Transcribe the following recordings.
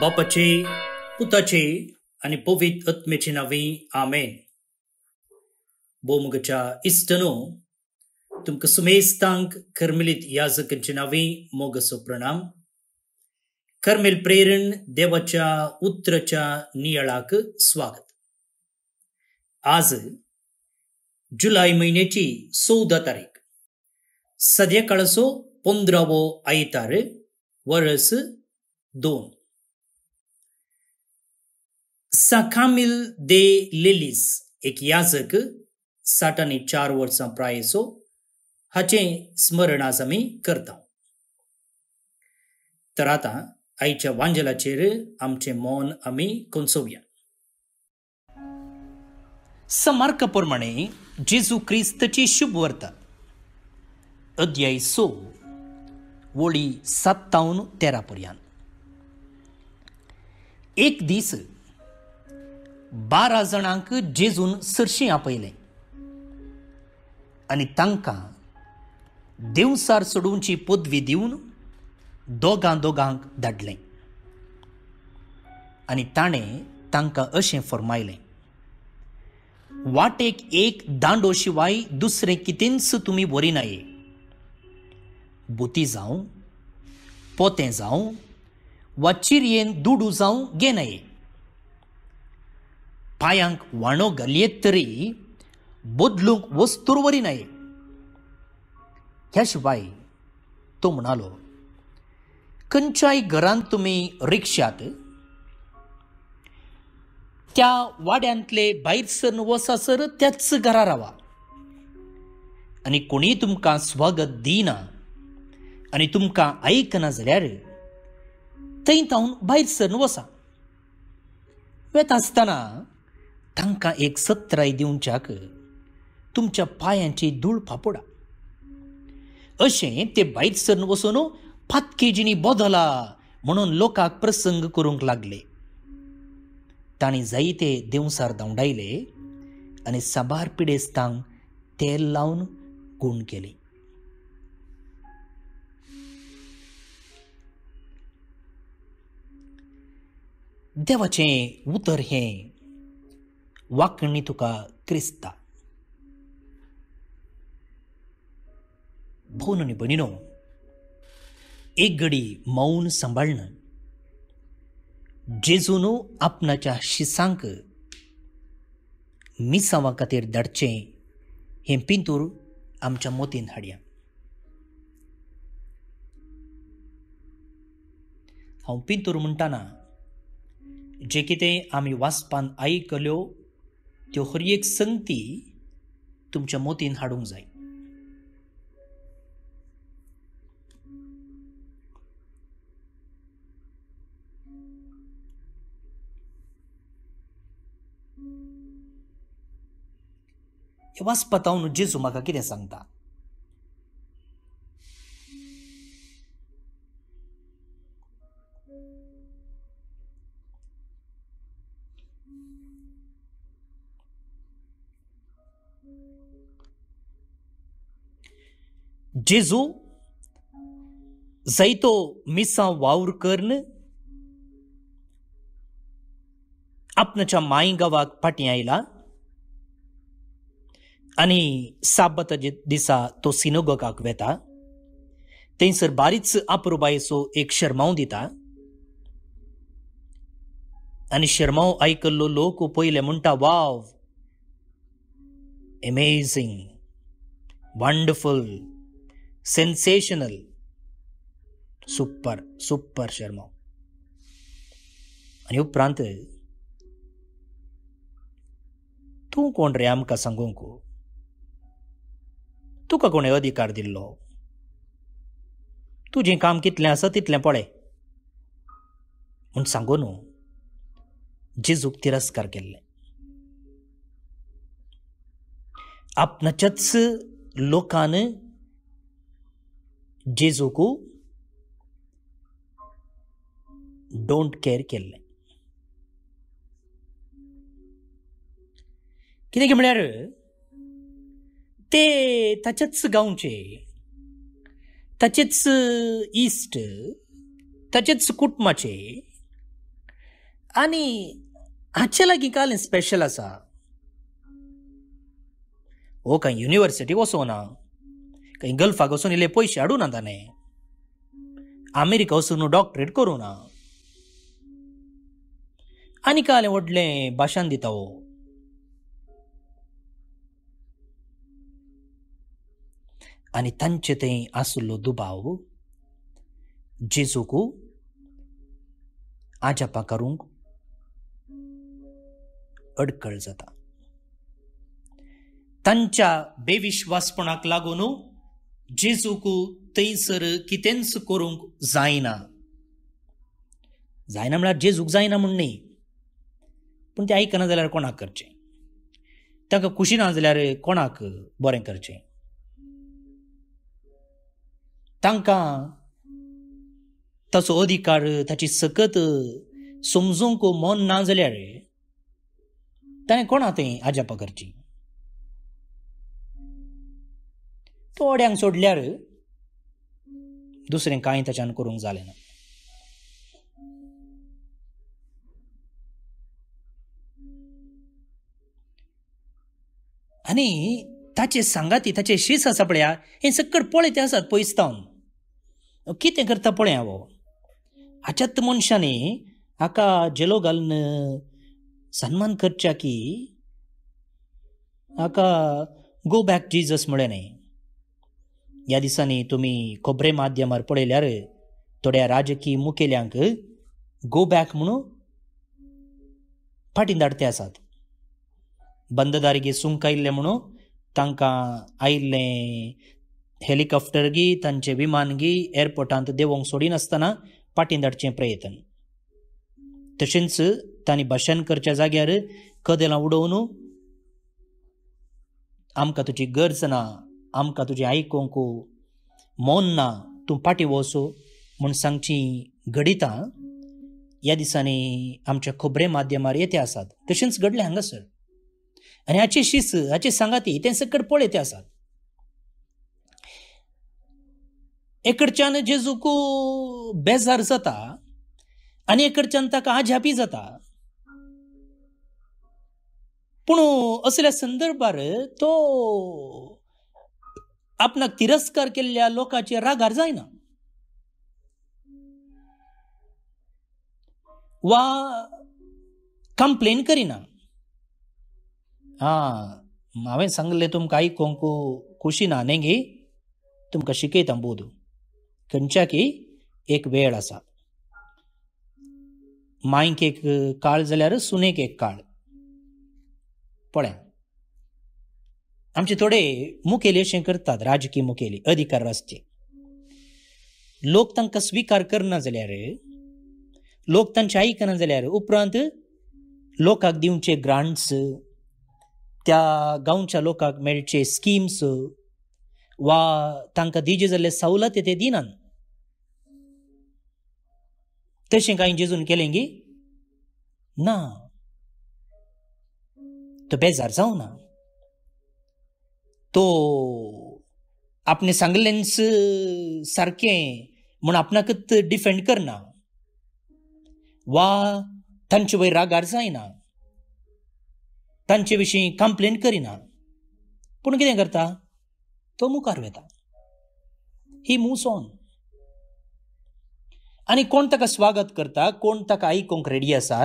बापाचे, पुताचे आणि पवित्र आत्म्याचे नावे आमेन. बोमुगच्या इष्टनो तुमका सुमेस्तांक कर्मेलित याजकांचे नावे मोगसो प्रणाम. कर्मेल प्रेरण देवाच्या उतराच्या नियाळाक स्वागत. आज जुलै महिन्याची 14 तारीख, संध्याकाळचो 15वो आयतार, वर्ष 2. साकामिल दे लिलिस एक याजक 64 वर्सां प्रायेचो हाचे स्मरण आज आमी करता. तर आता आयच्या वांजलाचेर आमचे मौन आमी कोंसोवया. समार्का प्रमाणे जेजू क्रिस्ताची शुभ वार्ता, अध्याय 6, वळी 7-13 पर्यंत. एक दीस 12 जाणांक जेजून सरशी आपयलें आनी तांकां देवसार सोडूंची पदवी दिवन दोगांक धाडलें. आनी ताणें तांकां अशें फर्मायलें, वाटेक एक दांडो शिवाय दुसरें कितेंच तुमी व्हरिनाये. बुती जावं, पोतें जावं वा चिरयेन दुडू जावं घेनाये. पांयांक वाणो घालयेत तरी बदलूंक वस्तूर व्हरिनाये. ह्या शिवाय तो म्हणालो, खंयच्याय घरांत तुमी रिक्षात त्या वाड्यांतले भायर सरन वचासर त्याच घरा रावा. आनी कोणी तुमकां स्वागत दिना आनी तुमकां आयकना जाल्यार थंय तावन भायर सरन वचा. वेता आसतना तांकां एक सत्राय दिवच्याक तुमच्या पांयांची धूळ फापोडा. अशें ते भायर सरन वचून फातकेजींनी बोदला म्हणून लोकांक प्रसंग करूंक लागले. तांणी जायते देवसार धांवडायले आनी साबार पिडेस्तांक तेल लावन गूण केली. देवाचें उतर हें वाकणी तुका क्रिस्ता. भोवन आनी भयणीनो, एक घडी मौन सांबाळन जेजून आपणाच्या शिसांक मिसांवा खातीर धाडचें हें पिंतूर आमच्या मोतीन हाडया. हांव पिंतूर म्हणटाना जे कितें आमी वाचपान आयकल्यो त्यो हर एक संगती तुमच्या मोतीन हाडूंक जाय. हे वाचपात हांव जेजू म्हाका कितें सांगता. जेजू जायतो मिसां वावर करन आपणाच्या माय गांवाक फाटीं आयला आनी साबताच्या दिसा तो सिनोगोगाक वेता. थंयसर बारीच आपुरबायेचो एक शर्मांव दिता आनी शर्मांव आयकल्लो लोक पयले म्हणटा, wow, amazing, wonderful, sensational, super super शर्मांव. आनी उपरांत, तूं कोण रे आमकां सांगूंक? तुका कोणें अधिकार दिल्लो? तुजें काम कितलें आसा तितलें पळय म्हूण सांगून जेजूक तिरस्कार केल्लें. आपणाच्याच लोकान जेजूक डोंट केअर केल्लें. कितें म्हळ्यार ते ताच्याच गांवचे, ताचेच इश्ट, ताचेच कुटुंबाचे, आनी हाचे लागीं काल स्पेशल आसा. हो खंय युनिवर्सिटीक वचोना, खंय गल्फाक वचून इल्ले पयशे हाडूं ना ताणें, अमेरिका वचून डॉक्टरेट करूं ना, आनी काल व्हडलें भाशण दिता हो. आनी तांचे थंय आसलो दुबाव जेजूक आजापा करूंक अडखळ जाता. तांच्या बेविश्वासपणाक लागून जेजूक थंयसर कितेंच करूंक जायना. जायना म्हळ्यार जेजूक जायना म्हण न्ही, पूण ते आयकना जाल्यार कोणाक करचें, ताका खुशी ना जाल्यार कोणाक बरें करचें. तांकां ताचो अधिकार, ताची सकत समजूंक मन ना जाल्यार ताणें कोणा थंय आजापा करची. थोड्यांक सोडल्यार दुसरें कांय ताच्यान करूंक जालें ना. आनी ताचे सांगाती, ताचे शीस आसा पळया, हे सकट पळयते आसात पयसतावन. कितें करता पळय हांव. हाच्यात मनशांनी हाका जेलो घालून सन्मान करच्या की हाका गो बॅक जीजस म्हळें न्ही. ह्या दिसांनी तुमी खबरे माध्यमार पळयल्यार थोड्या राजकीय मुखेल्यांक गो बॅक म्हणून फाटीं धाडटे आसात. बंददारगी सुंक आयिल्लें म्हणून तांकां आयिल्लें हेलिकॉप्टर गी, तांचे विमान गी एअरपोर्टांत देवोंक सोडिनासतना फाटीं धाडचें प्रयत्न. तशेंच तांणी भाशण करच्या जाग्यार कदेलां उडोवन आमकां तुजी गरज ना, आमकां तुजें आयकूंक मन ना, तूं फाटीं वच म्हूण सांगची घडितां ह्या दिसांनी आमच्या खबरे माध्यमार येते आसात. तशेंच घडलें हांगासर. आनी हाची शीस, हाची सांगाती तें सकट पळयते आसात. एकडच्यान जेजूक बेजार जाता आनी एकडच्यान ताका आजापी जाता. पूण असल्या संदर्भार तो आपणाक तिरस्कार केल्ल्या लोकांचेर रागार जायना वा कंप्लेन करिना. हांवें सांगलें तुमकां आयकूंक खुशी ना न्ही गे, तुमकां शिकयता बोध. खंयच्या की एक वेळ आसा. मांयक एक काळ जाल्यार सुनेक एक काळ. पळय, आमचे थोडे मुखेली अशें करतात, राजकीय मुखेली, अधिकार आसचे. लोक तांकां स्विकार करना जाल्यार, लोक तांचे आयकना जाल्यार उपरांत लोकांक दिवचे ग्रांट्स, त्या गांवच्या लोकांक मेळचे स्किम्स वा तांकां दिजे जाल्ले सवलती ते दिनात. तशें कांय जेजून केलें गी ना. तो बेजार जावं ना. तो आपणें सांगलेंच सारकें म्हूण आपणाकच डिफेंड करना वा तांचे वयर रागार जायना, तांचे विशीं कंप्लेन करिना. पूण कितें करता, तो मुखार वेता. He moves on. आनी कोण ताका स्वागत करता, कोण ताका आयकूंक रेडी आसा,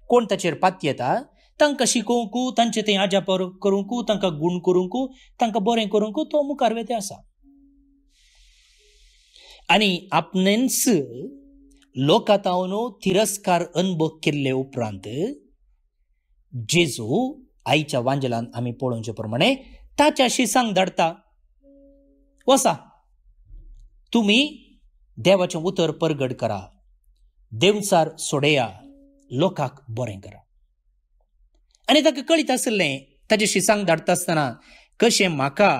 कोण ताचेर पाती येता, तांकां शिकोवंक, तांचे थंय आजाप करूंक, तांकां गूण करूंक, तांकां बरें करूंक तो मुखार वेते आसा. आनी आपणेंच लोकांतावन तिरस्कार अनुभव केल्ले उपरांत जेजू आईच्या वांजलान आमी पळोवचे प्रमाणे ताच्या शिसांक धाडटा, वसा तुमी देवाचें उतर परगट करा, देवचार सोडया, लोकांक बरें करा. आनी ताका कळीत आसलें ताच्या शिसांक धाडटा आसतना कशें म्हाका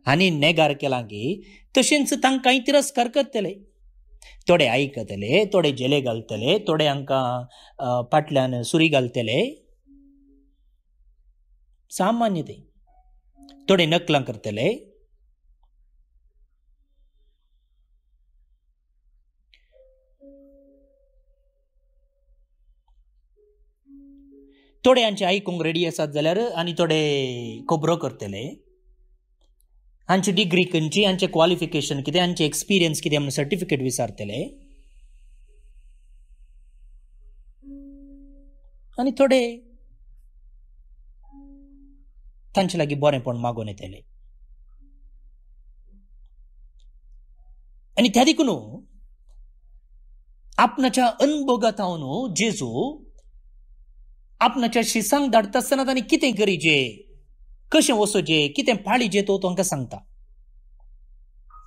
आनी नेगार केलां की तशेंच तांकांय तिरस्कार करतले. थोडे आयकतले, थोडे जेले घालतले, थोडे हांकां फाटल्यान सुरी घालतले, सामान्य ते. थोडे नकलां करतले. थोडे हांचे आयकूंक रेडी आसात जाल्यार आनी थोडे खबरो करतले. हांची डिग्री खंयची, हांचें क्वालिफिकेशन कितें, हांचे एक्सपिरियन्स कितें म्हणून सर्टिफिकेट विचारतले. आनी थोडे तांचे लागीं बरेंपण मागून येतले. आनी त्या देखून आपणाच्या अनुभवात हांव जेजू आपणाच्या शिसांक धाडटा आसतना तांणी कितें करीचे, कशें वचोचें, कितें पाळीचें तो तांकां सांगता.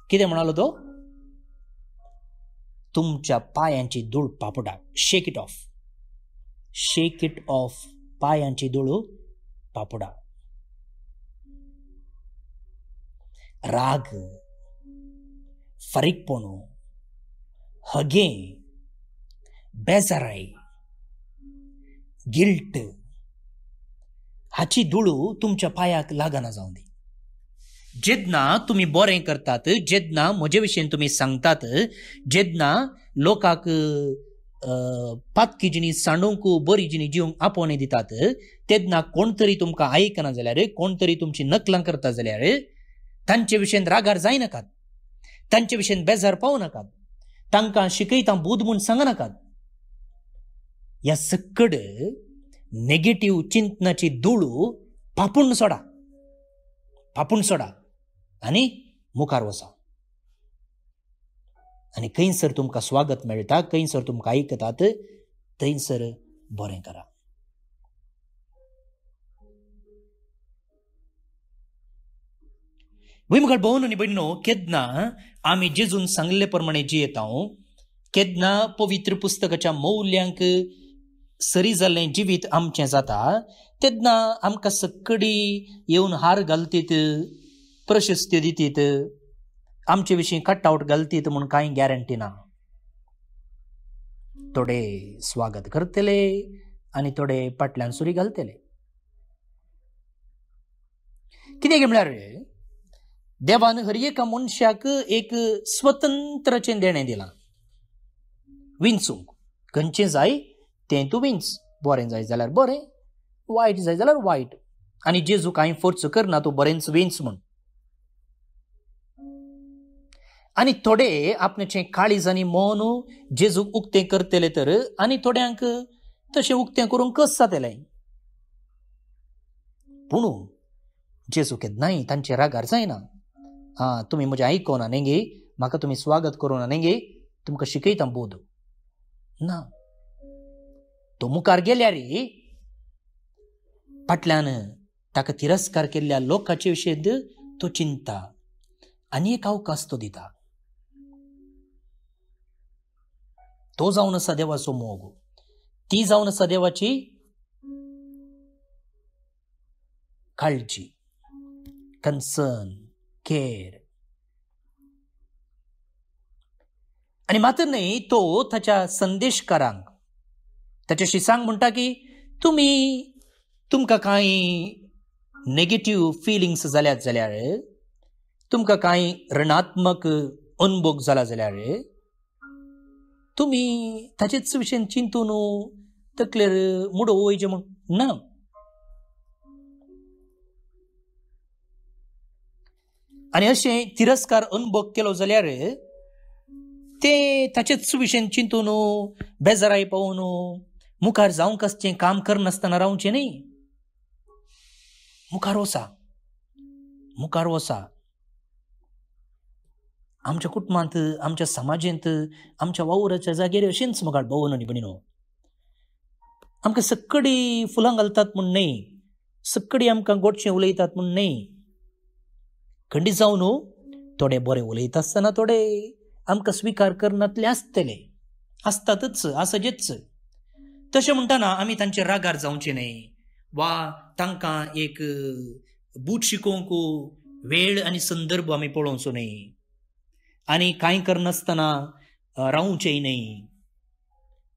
कितें म्हणालो तो? तुमच्या पांयांची धूळ पापडा, shake it off, shake it off. पांयांची धूळ पापडा. राग, फारीकपणू, हगे, बेजाराई, गिल्ट हाची धूळ तुमच्या पांयाक लागना जावं दी. जेन्ना तुम्ही बरें करतात, जेन्ना म्हजे विशयी तुम्ही सांगतात, जेन्ना लोकांक पातकी जिणीस सांडूंक, बरी जिणी जिवंक आपणे दितात, तेन्ना कोण तरी तुमकां आयकना जाल्यार, कोण तरी तुमची नकलां करता जाल्यार तांचे विशयी रागार जायनाकात, तांचे विशयी बेजार पावू नाकात, तांकां शिकयता बूद म्हूण सांगनाकात. ह्या सकड नेगेटिव्ह चिंतनाची धूळ पापून सोडा, पापून सोडा आनी मुखार वचा. आनी खंयसर तुमकां स्वागत मेळटा, खंयसर तुमकां आयकतात, थंयसर बरें करा. मुखार भोवन न्ही भयणो, केन्ना आमी जेजून सांगले प्रमाणे जियेता, केन्ना पवित्र पुस्तकाच्या मौल्यांक सरी जाल्लें जिवीत आमचें जाता, तेन्ना आमकां सक्कडी येवन हार घालतीत, प्रशस्त्यो दितीत, आमचे विशीं कटआउट घालतीत म्हूण कांय गॅरंटी ना. थोडे स्वागत करतले आनी थोडे फाटल्यान सुरी घालतले. कितें म्हळ्यार देवान हर एका मनशाक एक स्वतंत्रचें देणें दिलां, विंचूंक. खंयचें जाय तें तूं विंच, बरें जाय जाल्यार बरें, वायट जाय जाल्यार वायट. आनी जेजू कांय फोर्स करना तूं बरेंच विंच म्हूण. आनी थोडे आपणेचें काळीज आनी मन जेजूक उक्तें करतले तर, आनी थोड्यांक तशें उक्तें करूंक कस जातलें. पूण जेजू केन्नाय तांचे रागार जायना. तुमी म्हजें आयकोना न्ही गे, म्हाका तुमी स्वागत करूना न्ही गे, तुमकां शिकयता बोध ना. तो मुखार गेल्यार फाटल्यान ताका तिरस्कार केल्ल्या लोकांचे विशयी तो चिंता आनी एक अवकाश तो दिता. तो जावन आसा देवाचो मोग, ती जावन आसा देवाची काळजी, कन्सर्न, केअर. आनी मात्र न्ही, तो ताच्या संदेशकारांक, ताच्या शिसांक म्हणटा की तुमकां कांय नेगेटिव्ह फिलिंग्स जाल्यात जाल्यार, तुमकां कांय ऋणात्मक अनुभव जाला जाल्यार तुमी ताचेच विशयी चिंतून तकलेर मुडो वयचे म्हूण ना. आनी अशें तिरस्कार अनुभव केलो जाल्यार ते ताचेच विशयी चिंतून बेजाराय पावून मुखार जावंक आसचें काम करनासतना रावचें न्ही. मुखार वचा, मुखार वचा. आमच्या कुटुंबांत, आमच्या समाजांत, आमच्या वावराच्या जागेर अशेंच मुखार भोंवन न्ही भयणीनो. आमकां सक्कडी फुलां घालतात म्हूण न्ही, सक्कडी आमकां गोडशें उलयतात म्हूण न्ही. खंडीत जावन थोडे बरें उलयता आसतना थोडे आमकां स्विकार करनातले आसतले, आसतातच, आसजेच. तशें म्हणटाना आमी तांचे रागार जावचें न्ही, वा तांकां एक बूट शिकोवंक वेळ आनी संदर्भ आमी पळोवचो न्ही, आनी कांय करनासतना रावचेंय न्ही,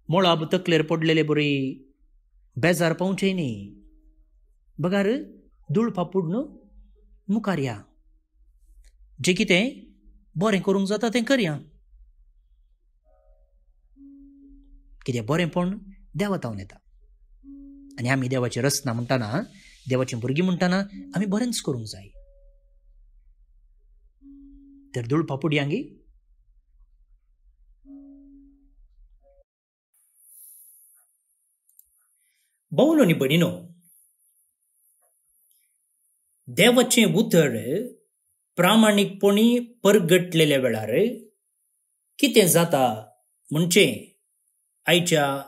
मोळाब तकलेर पडलेले बरी बेजार पावचेय न्ही. बगार धूळ पापूड मुखार या, जें कितें बरें करूंक जाता तें करया. कितें बरेंपण देवातावन येता. आनी आमी देवाची रचना म्हणटाना, देवाची भुरगीं म्हणटाना आमी बरेंच करूंक जाय. तर धूळ पापुडयांगी भाऊनो आनी भयणीनो, देवाचें उतर प्रामाणीकपणी परगटलेल्या वेळार कितें जाता म्हणचे आयच्या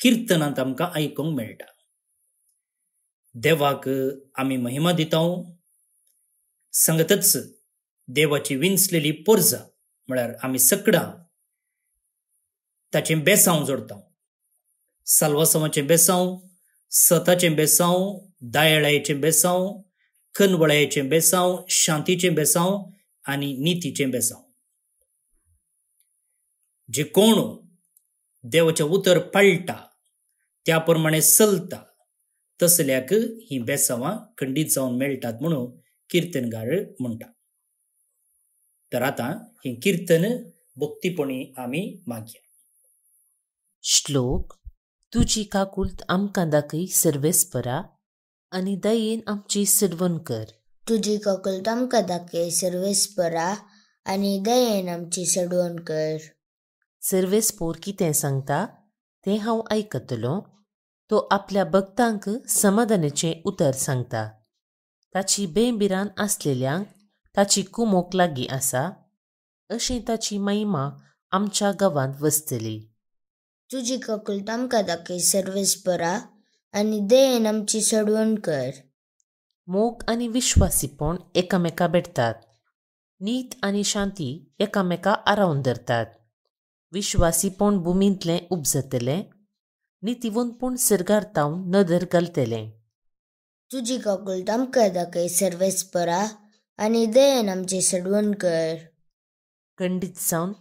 किर्तनांत आमकां आयकूंक मेळटा. देवाक आमी महिमा दितांव, सांगतच देवाची विंचलेली पोरजां म्हळ्यार आमी सगळां ताचें बेसांव जोडटांव. साल्वासांवाचें बेसांव, सताचें बेसांव, दयाळायेचें बेसांव, कनवळायेचें बेसांव, शांतीचें बेसांव आनी नितीचें बेसांव. जे कोण देवाचें उतर पाळटा, त्या प्रमाणे चलता, तसल्याक ही बेसांवां खंडीत जावन मेळटात म्हणून किर्तनकार म्हणटा. तर आतां ही किर्तन भक्तीपणी आमी मागया. श्लोक. तुजी काकुल्त आमकां दाखय सर्वेस्परा, आनी दयेन आमची सडवण कर. तुजी काकुल्त आमकां दाखय सर्वेस्परा, आनी दयेन आमची सडवण कर. सर्वेस्पोर कितें सांगता तें हांव आयकतलों. तो आपल्या भक्तांक समाधानाचें उतर सांगता. ताची बेंबिरान आसलेल्यांक ताची कुमोक लागीं आसा, अशें ताची महिमा आमच्या गांवांत वसतली. तुजी काकुल्त आमकां दाखय सर्वेस्परा, आनी दयेन आमची सडवण कर. मोग आनी विश्वासीपण एकामेका भेटतात. नीत आनी शांती एकामेका आरावन धरतात. विश्वासीपण भुमींतलें उपजतलें, नितीवंतपण सर्गार्तावन नदर घालतलें. तुजी काकुल्त आमकां दाखय सर्वेस्परा, आनी दयेन आमची सडवण कर. खंडीत जावन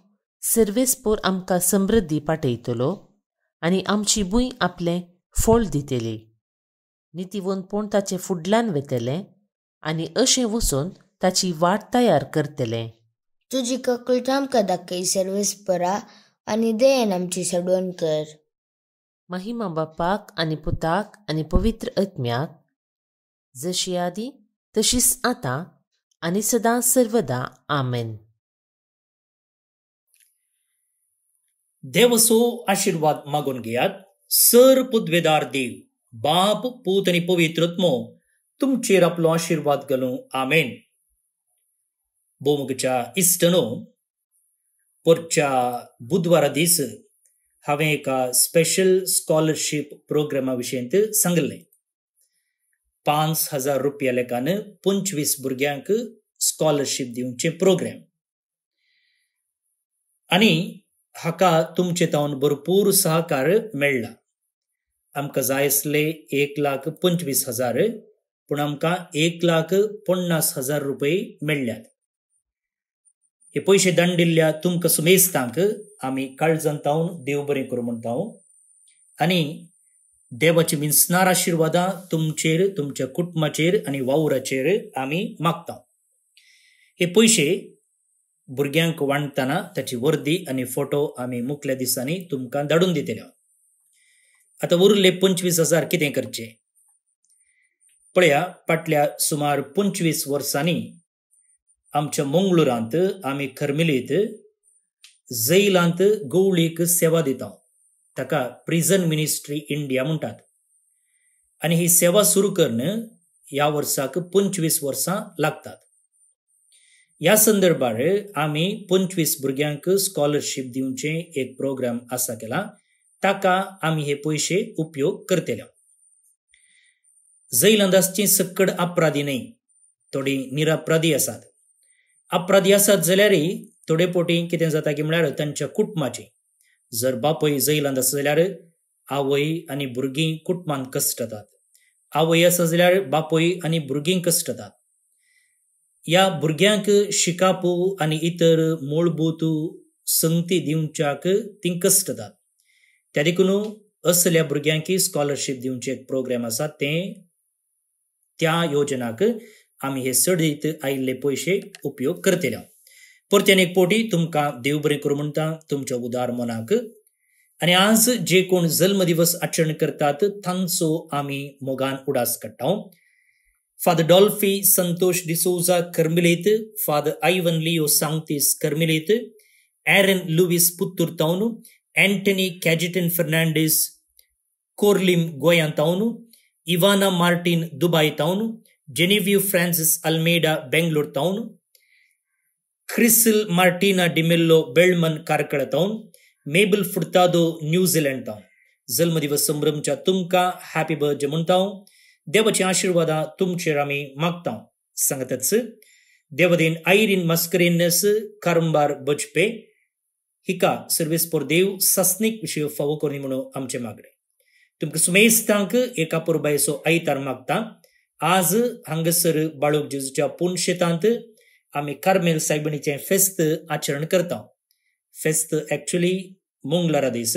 सर्वेस्पोर आमकां समृद्धी पाठयतलो, आनी आमची भूंय आपलें फळ दितली. नितीवंतपण ताचे फुडल्यान वेतलें, आनी अशें वचून ताची वाट तयार करतलें. तुजी काकुल्त आमकां दाखय सर्वेस्परा, आनी दयेन आमची सडवण कर. महिमा बापाक आनी पुताक आनी पवित्र आत्म्याक, जशी आदी तशीच आतां आनी सदां सर्वदा. आमेन. देवाचो आशिर्वाद मागून घेयात. सर पुद्वेदार देव, बाप, पूत आनी पवित्र आत्मो तुमचेर आपलो आशिर्वाद घालूं. आमेन. भोवमुगच्या इश्टनो, परच्या बुधवारा दीस हांवें एका स्पेशल स्कॉलरशीप प्रोग्रामा विशयींत सांगलें. 5,000 रुपया लेखान 25 भुरग्यांक स्कॉलरशीप दिवचे प्रोग्राम. आनी हाका तुमचे तावन भरपूर सहकार मेळ्ळा. आमकां जाय आसले 1,25,000, पूण आमकां 1,50,000 रुपये मेळ्ळ्यात. हे पयशे धाडिल्ल्या तुमकां सुमेस्तांक आमी काळजांतावन देव बरें करूं म्हणटा. आनी देवाची मिन्सनार आशिर्वादां तुमचेर, तुमच्या कुटुंबाचेर आनी वावराचेर आमी मागता. हे पयशे भुरग्यांक वांटतना ताची वर्दी आनी फोटो आमी मुखल्या दिसांनी तुमकां धाडून दितले. आतां उरले 25,000 कितें करचें पळया. फाटल्या सुमार 25 वर्सांनी आमच्या मंगळुरांत आमी खर्मिलीत जैलांत गवळीक सेवा दिता. ताका प्रिझन मिनिस्ट्री इंडिया म्हणटात. आनी ही सेवा सुरू करून ह्या वर्साक 25 वर्सां लागतात. ह्या संदर्भार आमी 25 भुरग्यांक स्कॉलरशीप दिवचे एक प्रोग्राम आसा केला. ताका आमी हे पयशे उपयोग करतले. जैलंदासची सक्कड अपराधी न्हय, थोडी निरपराधी आसात. अपराधी आसात जाल्यारय थोडे पोटी कितें जाता की म्हळ्यार तांच्या कुटुंबाचे, जर बापय जैलांत आसा जाल्यार आवय आनी भुरगीं कुटुंबांत कश्ट जातात. आवय आसा जाल्यार बापय आनी भुरगीं कश्ट जातात. ह्या भुरग्यांक शिकापू आनी इतर मूलभूत संगती दिवच्याक ती कश्ट जातात. त्या देखून असल्या भुरग्यांक स्कॉलरशीप दिवचे एक प्रोग्राम आसा. त्या योजनाक आमी हे सडीत आयिल्ले पयशे उपयोग करतले. परत्यान एक पोटी तुमकां देव बरें करूं म्हणटा तुमच्या उदार मनाक. आणि आज जे कोण जन्म दिवस आचरण करतात तांचो आम्ही मोगान उडास काडटा. फादर डॉल्फी संतोष डिसोजा कर्मिलेत, फादर आयवन लिओ सांगतीस कर्मिलेत, एरन लुईस पुत्तूर तावन, एंटनी कॅजिटन फर्नांडिस कोर्लिम गोयान तावन, इवाना मार्टिन दुबई तावन, जेनेव्यू फ्रांसिस अल्मेडा बेंगलोर तावन, Crisil Martina D'Mello Belman Karkala तावन, मेबल फुर्तादो न्यूझीलंड तावन जन्म दिवस संभ्रमच्या तुमका हॅपी बर्थडे म्हणता. देवाची आशीर्वाद तुमचेर आमी मागता. सांगतच देवदेन आयरीन मस्करेनस कारंबार बजपे हिका सर्वेस पोर देव सस्निक विषय फावो कोणी म्हणून आमचे मागणे. तुमकां सुमेस्तांक एका पुरबायसो आयतार मागता. आज हांगसर बाळूक जेजूच्या पुणशेतांत आमी कार्मेल सायबिणीचें फेस्त आचरण करता. फेस्त एक्चुअली मंगळारा दीस,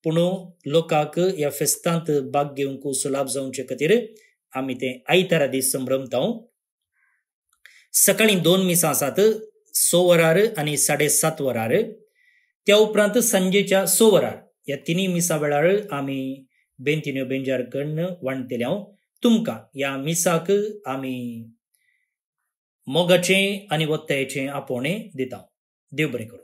पूण लोकांक ह्या फेस्तांत भाग घेवंक सुलाभ जावचे खातीर आमी तें आयतारा दीस संभ्रमता. सकाळी 2 मिसां आसात, 6 वरार आनी 7:30 वरार. त्या उपरांत सांजेच्या 6 वरार ह्या तिनी मिसां वेळार आमी बेंतिन्यो बेंजार कडन वाणटेल्या तुमकां ह्या मिसाक आमी मोगाचें आनी वत्तायेचें आपोवणें दिता. देव बरें करूं.